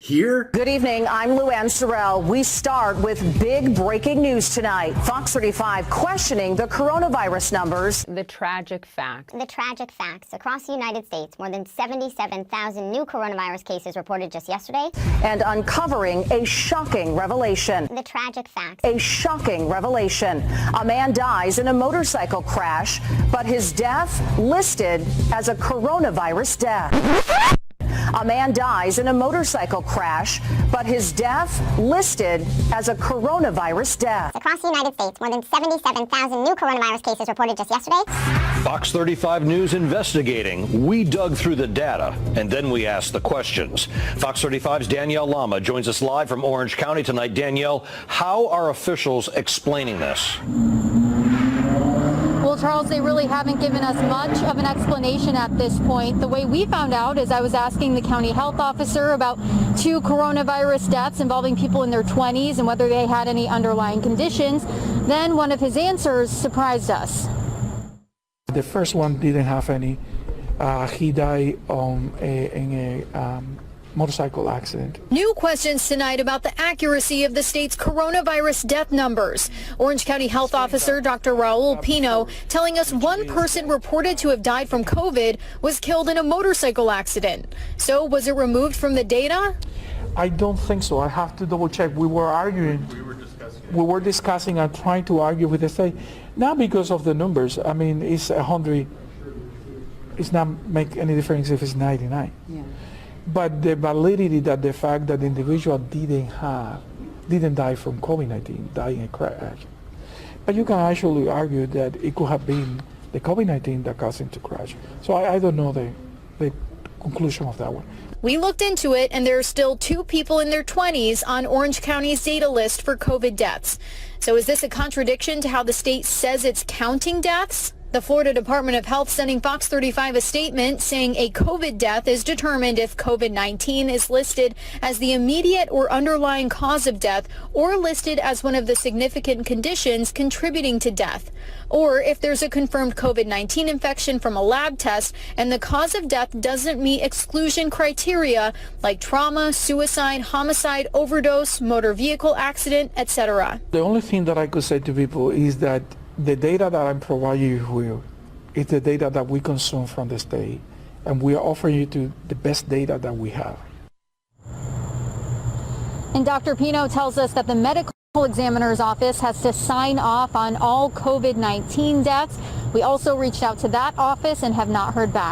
here? Good evening. I'm Luann Sorrell. We start with big breaking news tonight. Fox 35 questioning the coronavirus numbers. The tragic facts. The tragic facts. Across the United States, more than 77,000 new coronavirus cases reported just yesterday. And uncovering a shocking revelation. The tragic facts. A shocking revelation. A man dies in a motorcycle crash, but his death listed as a coronavirus death. A man dies in a motorcycle crash, but his death listed as a coronavirus death. Across the United States, more than 77,000 new coronavirus cases reported just yesterday. Fox 35 News investigating. We dug through the data, and then we asked the questions. Fox 35's Danielle Lama joins us live from Orange County tonight. Danielle, how are officials explaining this? Well, Charles, they really haven't given us much of an explanation at this point. The way we found out is I was asking the county health officer about 2 coronavirus deaths involving people in their 20s and whether they had any underlying conditions. Then one of his answers surprised us. The first one didn't have any. He died in a motorcycle accident. New questions tonight about the accuracy of the state's coronavirus death numbers. Orange County Health Officer Dr. Raul Pino telling us one person reported to have died from COVID was killed in a motorcycle accident. So was it removed from the data? I don't think so. I have to double check. We were arguing. We were discussing and trying to argue with the state. Not because of the numbers. I mean, it's 100. It's not make any difference if it's 99. Yeah. But the validity that the fact that the individual didn't die from COVID-19, died in a crash. But you can actually argue that it could have been the COVID-19 that caused him to crash. So I don't know the conclusion of that one. We looked into it, and there are still 2 people in their 20s on Orange County's data list for COVID deaths. So is this a contradiction to how the state says it's counting deaths? The Florida Department of Health sending Fox 35 a statement saying a COVID death is determined if COVID-19 is listed as the immediate or underlying cause of death or listed as one of the significant conditions contributing to death, or if there's a confirmed COVID-19 infection from a lab test and the cause of death doesn't meet exclusion criteria like trauma, suicide, homicide, overdose, motor vehicle accident, etc. The only thing that I could say to people is that the data that I'm providing you with is the data that we consume from the state, and we are offering you to the best data that we have. And Dr. Pino tells us that the medical examiner's office has to sign off on all COVID-19 deaths. We also reached out to that office and have not heard back.